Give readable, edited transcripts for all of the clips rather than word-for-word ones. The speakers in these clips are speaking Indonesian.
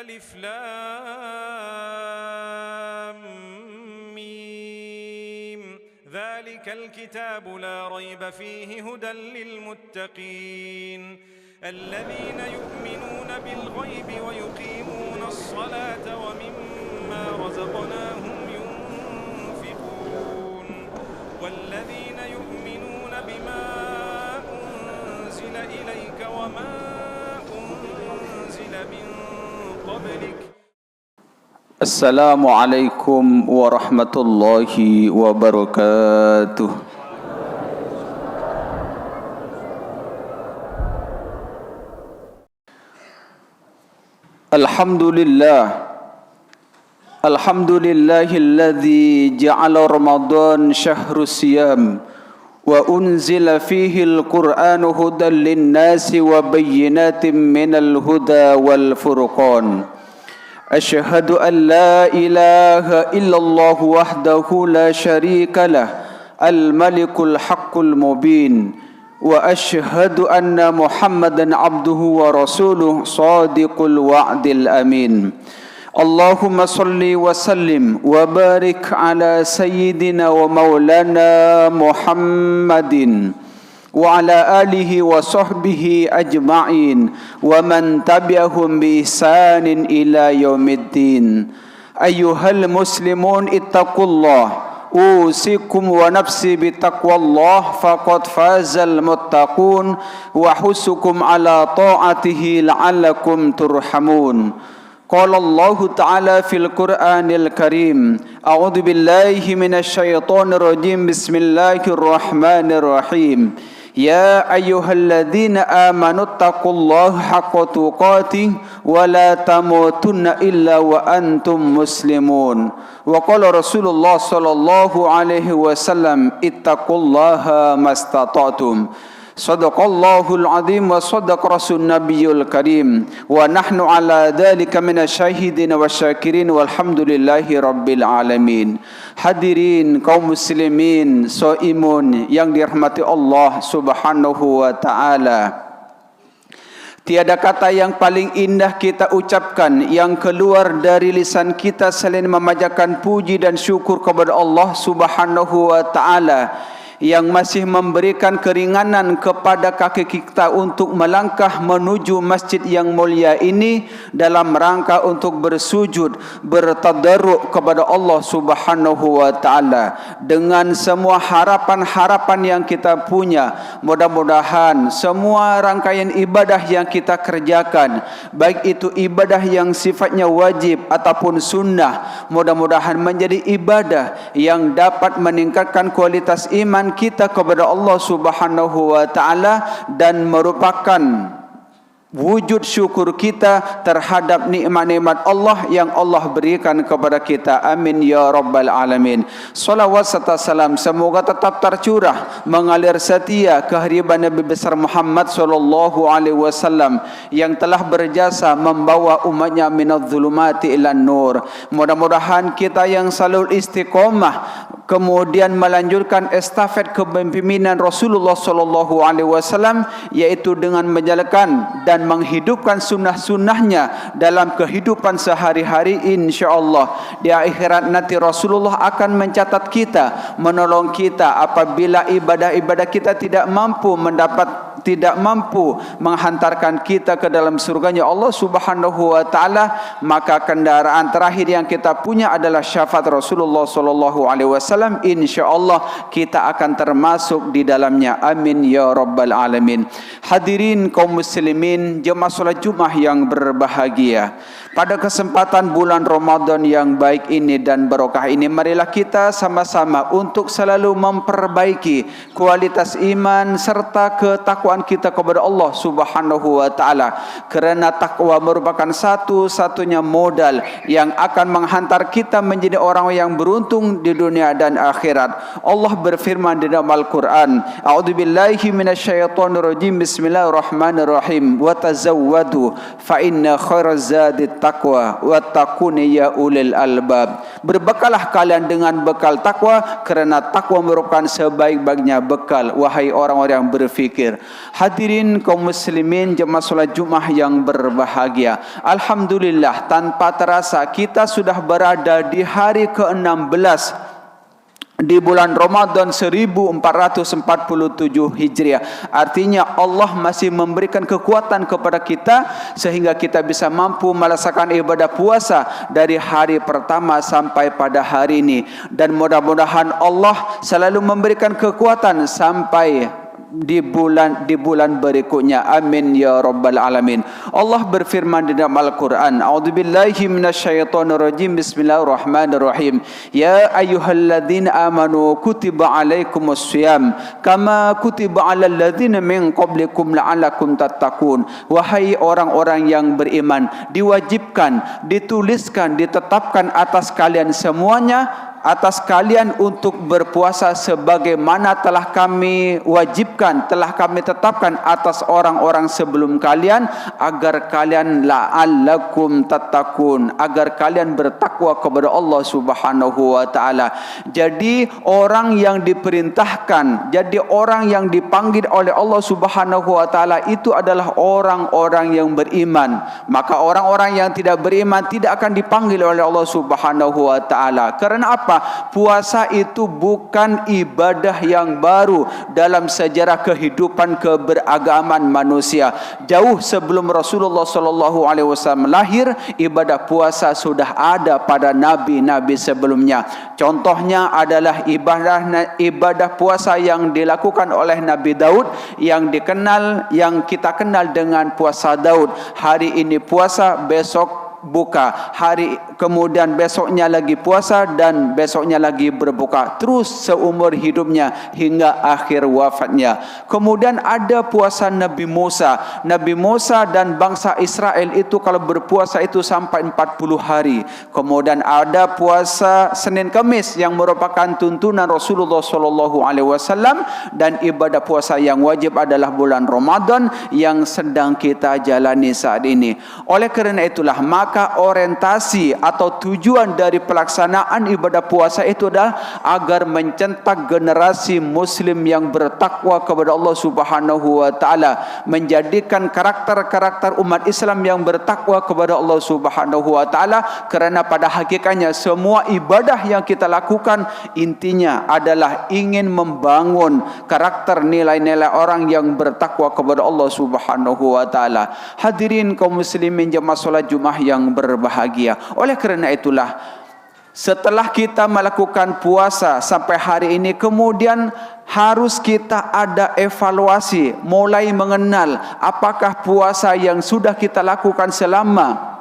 ألف لام ميم ذلك الكتاب لا ريب فيه هدى للمتقين الذين يؤمنون بالغيب ويقيمون الصلاة ومما رزقناهم ينفقون والذين يؤمنون بما أنزل إليك وما أنزل من قبلك. Assalamualaikum warahmatullahi wabarakatuh. Alhamdulillahilladzi ja'ala Ramadan syahrus siyam wa unzila fihi al-Qur'anu hudan lin-nasi wa bayyinatin minal huda wal furqan. Asyhadu an la ilaha illallah wahdahu la syarika lah al-malikul haqqul mubin wa asyhadu anna Muhammadan abduhu wa rasuluh shadiqul wa'dil amin. Allahumma salli wa sallim wa barik ala sayyidina wa maulana Muhammadin wa ala alihi wa sahbihi ajma'in wa man tabi'ahum bi ihsanin ila yaumiddin. Ayyuhal muslimun ittaqullah usikum wa nafsi bi taqwallah faqad fazal muttaqun wa husukum ala ta'atihi la'allakum turhamun. Qala Allah Ta'ala fil Qur'anil Karim. A'udzu billahi minasy syaithanir rajim. Bismillahirrahmanirrahim. Ya ayyuhalladzina amanu taqullaha haqqa tuqatih wa la tamutunna illa wa antum muslimun. Wa qala Rasulullah sallallahu alaihi wasallam ittaqullaha mastata'tum. Sadaqallahul azim wa sadaqa rasul nabiyul karim wa nahnu ala dhalika minasyahidin wa syakirin walhamdulillahi rabbil alamin. Hadirin kaum muslimin shaimun yang dirahmati Allah subhanahu wa ta'ala, tiada kata yang paling indah kita ucapkan yang keluar dari lisan kita selain memanjatkan puji dan syukur kepada Allah subhanahu wa ta'ala yang masih memberikan keringanan kepada kaki kita untuk melangkah menuju masjid yang mulia ini dalam rangka untuk bersujud, bertadarruk kepada Allah Subhanahu wa taala dengan semua harapan-harapan yang kita punya. Mudah-mudahan semua rangkaian ibadah yang kita kerjakan, baik itu ibadah yang sifatnya wajib ataupun sunnah, mudah-mudahan menjadi ibadah yang dapat meningkatkan kualitas iman kita kepada Allah Subhanahu wa taala dan merupakan wujud syukur kita terhadap nikmat-nikmat Allah yang Allah berikan kepada kita. Amin ya rabbal alamin. Salawat serta salam semoga tetap tercurah mengalir setia ke hadirat Nabi besar Muhammad sallallahu alaihi wasallam yang telah berjasa membawa umatnya minadz zulumati ilan nur. Mudah-mudahan kita yang selalu istiqomah kemudian melanjutkan estafet kepemimpinan Rasulullah sallallahu alaihi wasallam, yaitu dengan menjalankan dan menghidupkan sunnah-sunnahnya dalam kehidupan sehari-hari. InsyaAllah di akhirat nanti Rasulullah akan mencatat kita, menolong kita apabila ibadah-ibadah kita tidak mampu menghantarkan kita ke dalam surganya Allah Subhanahu wa taala, maka kendaraan terakhir yang kita punya adalah syafaat Rasulullah sallallahu alaihi wasallam. Insyaallah kita akan termasuk di dalamnya. Amin ya rabbal alamin. Hadirin kaum muslimin jemaah salat Jumat yang berbahagia, pada kesempatan bulan Ramadan yang baik ini dan barokah ini, marilah kita sama-sama untuk selalu memperbaiki kualitas iman serta ketakwaan kita kepada Allah Subhanahu wa taala, kerana takwa merupakan satu-satunya modal yang akan menghantar kita menjadi orang yang beruntung di dunia dan akhirat. Allah berfirman di dalam Al-Qur'an, A'udzubillahi minasyaitonirrajim. Bismillahirrahmanirrahim. Wa tazawwadu fa inna khairaz zadi taqwa wattaquni ya ulil albab. Berbekalah kalian dengan bekal takwa, kerana takwa merupakan sebaik-baiknya bekal, wahai orang-orang yang berfikir. Hadirin kaum muslimin jemaah salat Jumat yang berbahagia, alhamdulillah tanpa terasa kita sudah berada di hari ke-16 di bulan Ramadan 1447 Hijriah. Artinya Allah masih memberikan kekuatan kepada kita sehingga kita bisa mampu melaksanakan ibadah puasa dari hari pertama sampai pada hari ini. Dan mudah-mudahan Allah selalu memberikan kekuatan sampai di bulan berikutnya. Amin ya rabbal alamin. Allah berfirman di dalam Al-Quran, a'udzubillahi minasyaitonirrajim, bismillahirrahmanirrahim. Ya ayyuhalladzina amanu kutiba alaikumus syiyam kama kutiba alal ladzina min qablikum la'allakum tattaqun. Wahai orang-orang yang beriman, diwajibkan, dituliskan, ditetapkan atas kalian semuanya, atas kalian untuk berpuasa sebagaimana telah kami wajibkan, telah kami tetapkan atas orang-orang sebelum kalian, agar kalian la'allakum tattaqun, agar kalian bertakwa kepada Allah Subhanahu wa taala. Jadi orang yang diperintahkan, jadi orang yang dipanggil oleh Allah Subhanahu wa taala itu adalah orang-orang yang beriman. Maka orang-orang yang tidak beriman tidak akan dipanggil oleh Allah Subhanahu wa taala. Karena apa? Puasa itu bukan ibadah yang baru dalam sejarah kehidupan keberagaman manusia. Jauh sebelum Rasulullah SAW lahir, ibadah puasa sudah ada pada nabi-nabi sebelumnya. Contohnya adalah ibadah puasa yang dilakukan oleh Nabi Daud, yang kita kenal dengan puasa Daud. Hari ini puasa, besok buka, kemudian besoknya lagi puasa, dan besoknya lagi berbuka, terus seumur hidupnya hingga akhir wafatnya. Kemudian ada puasa Nabi Musa. Nabi Musa dan bangsa Israel itu kalau berpuasa itu sampai 40 hari. Kemudian ada puasa Senin Kamis yang merupakan tuntunan Rasulullah SAW, dan ibadah puasa yang wajib adalah bulan Ramadan yang sedang kita jalani saat ini. Oleh kerana itulah maka orientasi atau tujuan dari pelaksanaan ibadah puasa itu adalah agar mencetak generasi muslim yang bertakwa kepada Allah Subhanahu wa taala, menjadikan karakter-karakter umat Islam yang bertakwa kepada Allah Subhanahu wa taala. Kerana pada hakikatnya semua ibadah yang kita lakukan intinya adalah ingin membangun karakter nilai-nilai orang yang bertakwa kepada Allah Subhanahu wa taala. Hadirin kaum muslimin jemaah salat Jumat yang berbahagia. Oleh kerana itulah setelah kita melakukan puasa sampai hari ini, kemudian harus kita ada evaluasi, mulai mengenal apakah puasa yang sudah kita lakukan selama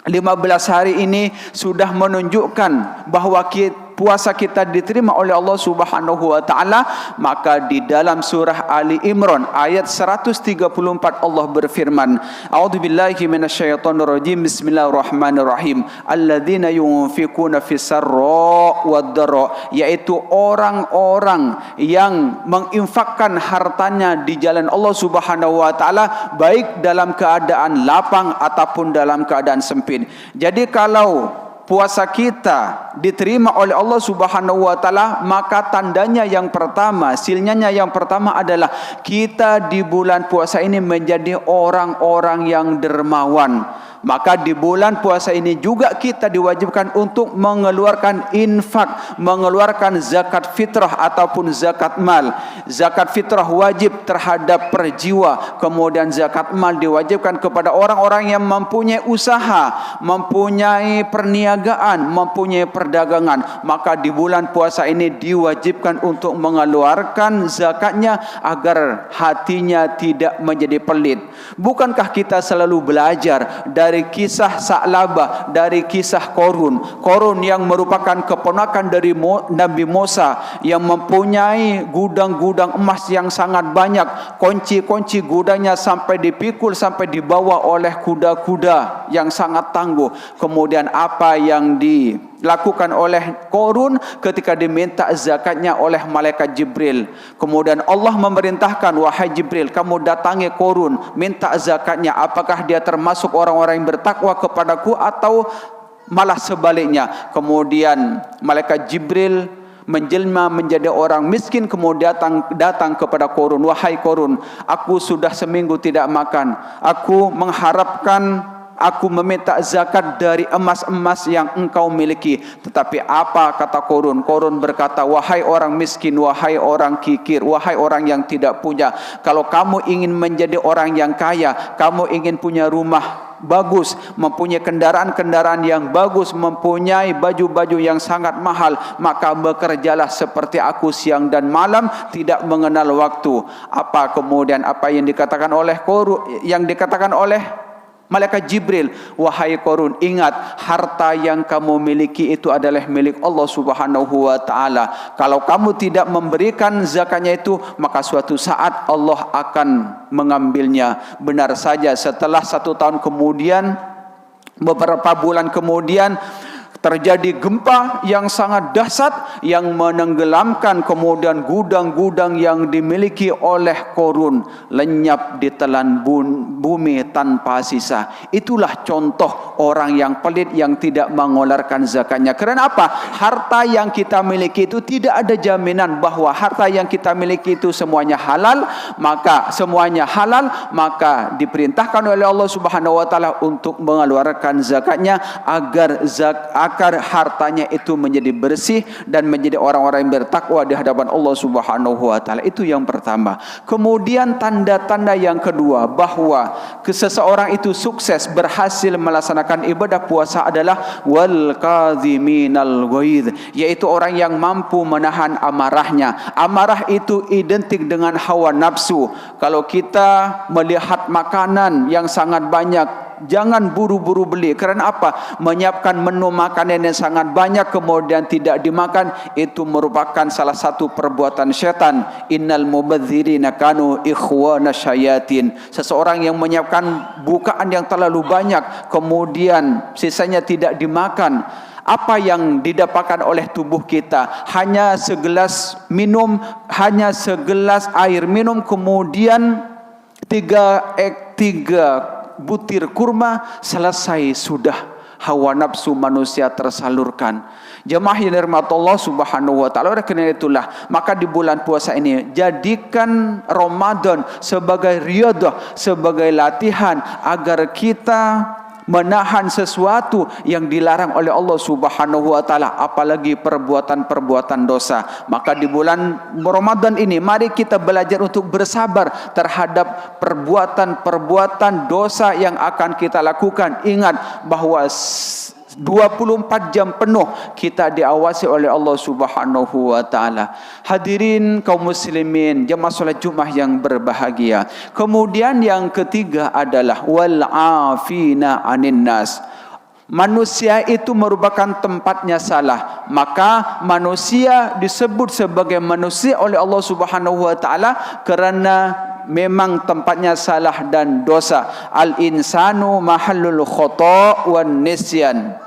15 hari ini sudah menunjukkan bahwa puasa kita diterima oleh Allah Subhanahu wa taala. Maka di dalam surah Ali Imran ayat 134 Allah berfirman, a'udzubillahi minasyaitonirrajim, bismillahirrahmanirrahim, alladzina yunfikuna fis-sarra wad-dharra, yaitu orang-orang yang menginfakkan hartanya di jalan Allah Subhanahu wa taala, baik dalam keadaan lapang ataupun dalam keadaan sempit. Jadi kalau puasa kita diterima oleh Allah Subhanahu wa taala, maka tandanya yang pertama, sinyalnya yang pertama adalah kita di bulan puasa ini menjadi orang-orang yang dermawan. Maka di bulan puasa ini juga kita diwajibkan untuk mengeluarkan infak, mengeluarkan zakat fitrah ataupun zakat mal. Zakat fitrah wajib terhadap per jiwa, kemudian zakat mal diwajibkan kepada orang-orang yang mempunyai usaha, mempunyai perniagaan, mempunyai perdagangan. Maka di bulan puasa ini diwajibkan untuk mengeluarkan zakatnya agar hatinya tidak menjadi pelit. Bukankah kita selalu belajar dari kisah Sa'labah, dari kisah Korun yang merupakan keponakan dari Nabi Musa, yang mempunyai gudang-gudang emas yang sangat banyak, kunci-kunci gudangnya sampai dipikul, sampai dibawa oleh kuda-kuda yang sangat tangguh. Kemudian apa yang dilakukan oleh Qarun ketika diminta zakatnya oleh malaikat Jibril. Kemudian Allah memerintahkan, wahai Jibril, kamu datangi Qarun, minta zakatnya. Apakah dia termasuk orang-orang yang bertakwa kepadaku atau malah sebaliknya? Kemudian malaikat Jibril menjelma menjadi orang miskin, kemudian datang kepada Qarun, wahai Qarun, aku sudah seminggu tidak makan, aku meminta zakat dari emas-emas yang engkau miliki. Tetapi apa kata Qarun? Qarun berkata, wahai orang miskin, wahai orang kikir, wahai orang yang tidak punya, kalau kamu ingin menjadi orang yang kaya, kamu ingin punya rumah bagus, mempunyai kendaraan-kendaraan yang bagus, mempunyai baju-baju yang sangat mahal, maka bekerjalah seperti aku siang dan malam, tidak mengenal waktu. Apa kemudian apa yang dikatakan oleh Qarun, yang dikatakan oleh malaikat Jibril? Wahai Qarun, ingat, harta yang kamu miliki itu adalah milik Allah Subhanahu wa ta'ala. Kalau kamu tidak memberikan zakatnya itu, maka suatu saat Allah akan mengambilnya. Benar saja, setelah 1 tahun kemudian, beberapa bulan kemudian, terjadi gempa yang sangat dahsyat yang menenggelamkan kemudian gudang-gudang yang dimiliki oleh Qarun, lenyap ditelan bumi tanpa sisa. Itulah contoh orang yang pelit yang tidak mengeluarkan zakatnya. Karena apa? Harta yang kita miliki itu tidak ada jaminan bahwa harta yang kita miliki itu semuanya halal, maka diperintahkan oleh Allah Subhanahu wa taala untuk mengeluarkan zakatnya agar hartanya itu menjadi bersih dan menjadi orang-orang yang bertakwa di hadapan Allah Subhanahu wa taala. Itu yang pertama. Kemudian tanda-tanda yang kedua bahwa seseorang itu sukses berhasil melaksanakan ibadah puasa adalah wal kadhiminal ghaidh, yaitu orang yang mampu menahan amarahnya. Amarah itu identik dengan hawa nafsu. Kalau kita melihat makanan yang sangat banyak, jangan buru-buru beli. Karena apa? Menyiapkan menu makanan yang sangat banyak kemudian tidak dimakan, itu merupakan salah satu perbuatan syaitan. Innal mubadzirina kanu ikhwana syayatin. Seseorang yang menyiapkan bukaan yang terlalu banyak kemudian sisanya tidak dimakan, apa yang didapatkan oleh tubuh kita? Hanya segelas air minum, kemudian tiga butir kurma, selesai sudah hawa nafsu manusia tersalurkan. Jemaah yang dirahmati Allah Subhanahu wa taala, oleh karena itulah maka di bulan puasa ini jadikan Ramadan sebagai riyadhah, sebagai latihan agar kita menahan sesuatu yang dilarang oleh Allah Subhanahu wa taala, apalagi perbuatan-perbuatan dosa. Maka di bulan Ramadan ini mari kita belajar untuk bersabar terhadap perbuatan-perbuatan dosa yang akan kita lakukan. Ingat bahwa 24 jam penuh kita diawasi oleh Allah Subhanahu wa taala. Hadirin kaum muslimin, jemaah salat Jumat yang berbahagia. Kemudian yang ketiga adalah wal afina 'anin nas. Manusia itu merupakan tempatnya salah, maka manusia disebut sebagai manusia oleh Allah Subhanahu wa taala karena memang tempatnya salah dan dosa. Al insanu mahallul khata' wan nisyan.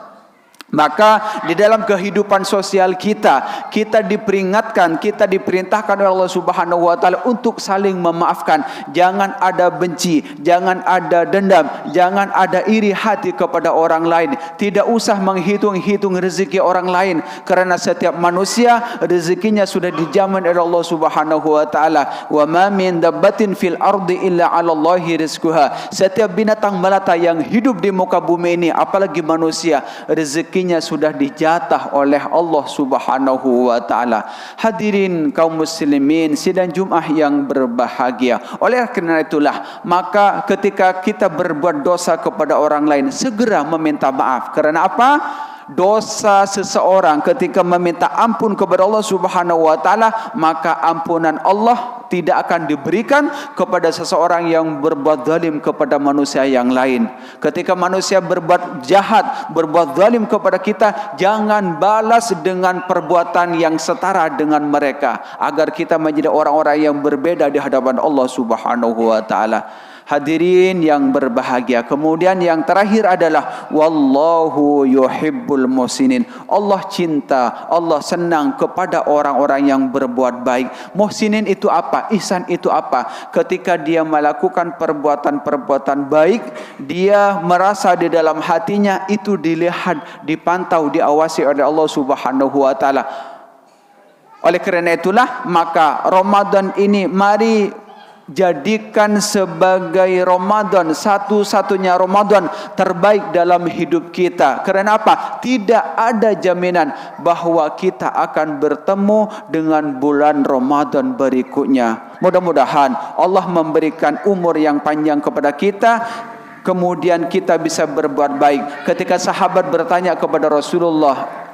Maka di dalam kehidupan sosial kita diperingatkan, kita diperintahkan oleh Allah Subhanahu wa taala untuk saling memaafkan. Jangan ada benci, jangan ada dendam, jangan ada iri hati kepada orang lain. Tidak usah menghitung-hitung rezeki orang lain, karena setiap manusia rezekinya sudah dijamin oleh Allah Subhanahu wa taala. Wa ma min dabbatin fil ardi illa 'ala Allahi rizquha. Setiap binatang melata yang hidup di muka bumi ini, apalagi manusia, rezekinya sudah dijatah oleh Allah Subhanahu wa taala. Hadirin kaum muslimin sidang Jumat yang berbahagia. Oleh karena itulah maka ketika kita berbuat dosa kepada orang lain, segera meminta maaf. Karena apa? Dosa seseorang ketika meminta ampun kepada Allah Subhanahu wa taala, maka ampunan Allah tidak akan diberikan kepada seseorang yang berbuat zalim kepada manusia yang lain. Ketika manusia berbuat jahat, berbuat zalim kepada kita, jangan balas dengan perbuatan yang setara dengan mereka, agar kita menjadi orang-orang yang berbeda di hadapan Allah Subhanahu wa taala. Hadirin yang berbahagia. Kemudian yang terakhir adalah wallahu yuhibbul muhsinin. Allah cinta, Allah senang kepada orang-orang yang berbuat baik. Muhsinin itu apa? Ihsan itu apa? Ketika dia melakukan perbuatan-perbuatan baik, dia merasa di dalam hatinya itu dilihat, dipantau, diawasi oleh Allah Subhanahu wa taala. Oleh kerana itulah maka Ramadan ini mari jadikan sebagai Ramadan, satu-satunya Ramadan terbaik dalam hidup kita. Kerana apa? Tidak ada jaminan bahwa kita akan bertemu dengan bulan Ramadan berikutnya. Mudah-mudahan Allah memberikan umur yang panjang kepada kita, kemudian kita bisa berbuat baik. Ketika sahabat bertanya kepada Rasulullah,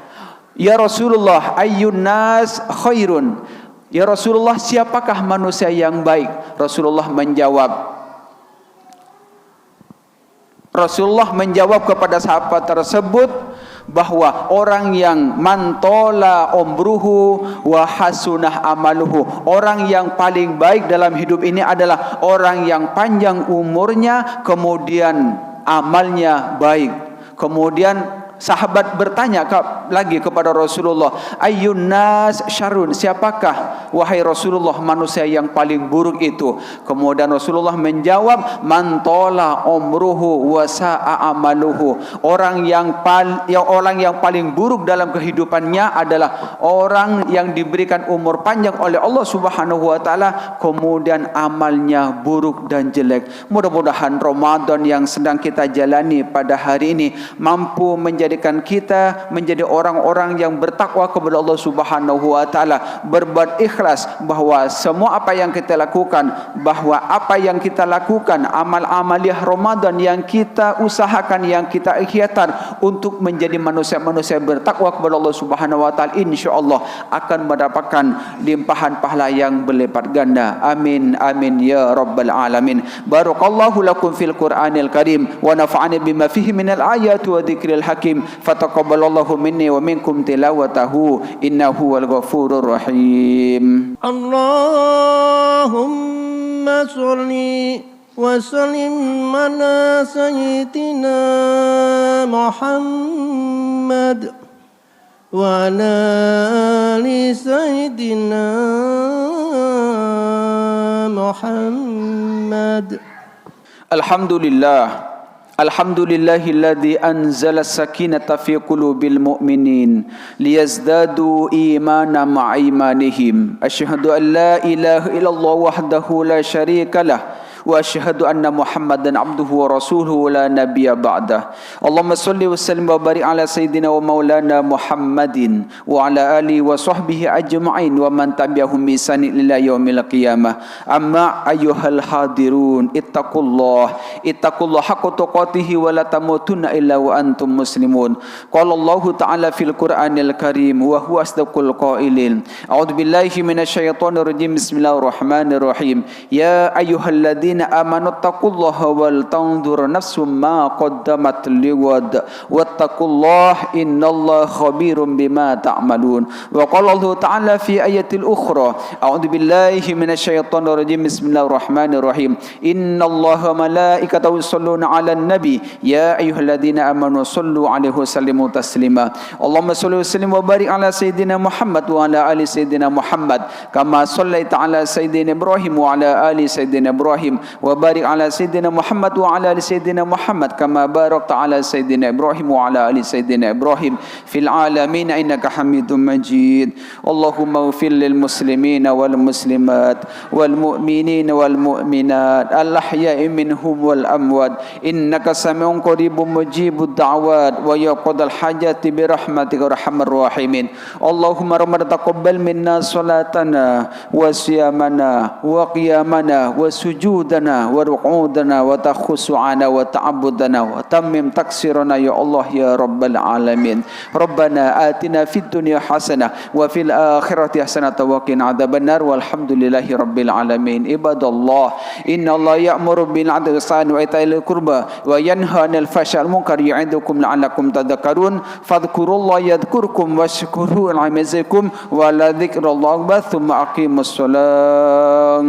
"Ya Rasulullah, ayyun nas khairun?" Ya Rasulullah, siapakah manusia yang baik? Rasulullah menjawab kepada sahabat tersebut bahwa orang yang mantola umruhu wa hasunah amaluhu, orang yang paling baik dalam hidup ini adalah orang yang panjang umurnya kemudian amalnya baik. Kemudian sahabat bertanya lagi kepada Rasulullah, ayyun nas syarrun, siapakah wahai Rasulullah manusia yang paling buruk itu? Kemudian Rasulullah menjawab, man tola umruhu wa sa'a amaluhu, orang yang paling buruk dalam kehidupannya adalah orang yang diberikan umur panjang oleh Allah Subhanahu wa taala kemudian amalnya buruk dan jelek. Mudah-mudahan Ramadan yang sedang kita jalani pada hari ini mampu menjadikan kita menjadi orang-orang yang bertakwa kepada Allah Subhanahu wa taala, berbuat ikhlas bahwa semua apa yang kita lakukan, amal-amaliyah Ramadan yang kita usahakan, yang kita ikhtiarkan untuk menjadi manusia-manusia bertakwa kepada Allah Subhanahu wa taala, insyaallah akan mendapatkan limpahan pahala yang berlipat ganda. Amin amin ya rabbal alamin. Barakallahu lakum fil Qur'anil Karim wa nafa'ani bima fihi minal ayati wa dzikril hakim. Fataqabbalallahu minni wa minkum tilawatahu innahu wal ghafurur rahim. Allahumma sholli wa sallim ala sayyidina Muhammad wa ala ali sayyidina Muhammad. Alhamdulillahilladzi anzala sakinata fi qulubil mu'minin liyazdadu imanan ma'a imanihim. Asyhadu an la ilaha illallah wahdahu la syarikalah wa asyhadu anna Muhammadan abduhu wa rasuluhu la nabiyya ba'dah. Allahumma shalli wa sallim wa barik ala sayyidina wa maulana Muhammadin wa ala alihi wa sahbihi ajma'in wa man tabi'ahum bi ihsan ila yaumil qiyamah. Amma ayyuhal hadirun, ittaqullah haqqa tuqatih wa la tamutunna illa wa antum muslimun. Qala Allah ta'ala fil Qur'anil Karim wa huwa asdaqul qailin. A'udzu billahi minasyaitonir rajim. Bismillahirrahmanirrahim. Ya ayyuhalladzina amanu taqullaha wal tanzur nafsum ma qaddamat lighad wattaqullaha innallaha khabirum bima ta'malun. Wa qala Allah ta'ala fi ayatil ukhra, a'udzu billahi minasyaitonir rajim. Bismillahirrahmanirrahim. Innallaha malaikatahu yusholluna 'alan nabi ya ayyuhalladzina amanu shallu 'alaihi wa sallimu taslima. Allahumma shalli wa sallim wa barik ala sayyidina Muhammad wa ala ali sayyidina Muhammad kama shallaita ala sayyidina Ibrahim wa ala ali sayyidina Ibrahim wa barik ala sayyidina Muhammad wa ala ali sayyidina Muhammad kama barakta ala sayyidina Ibrahim wa ala ali sayyidina Ibrahim fil alamin innaka Hamidum Majid. Allahumma ighfir lil muslimina wal muslimat wal mu'minina wal mu'minat al ahya'i minhum wal amwat innaka sami'un qaribun mujibud da'wat wa yaqdal hajati bi rahmatika arhamar rahimin. Allahumma rabbana taqabbal minna salatana wa siyamana wa qiyamana wa sujudana wa ruqudana wa takhusu'ana wa ta'abbudana wa tammim taksirana ya Allah ya rabbal alamin. Rabbana atina fid dunya hasanah wa fil akhirati hasanah wa qina adzabannar walhamdulillahi rabbil alamin. Ibadallah, innallaha ya'muru bil 'adli wal ihsani wa itaa'il qurba wa yanha 'anil fahsya'i wal munkari ya'idukum la'allakum tadhakkarun. Fadhkurullaha yadhkurkum washkuruhu 'ala ni'matikum wa la dzikrullahi akbar. Tsumma aqimus shalah.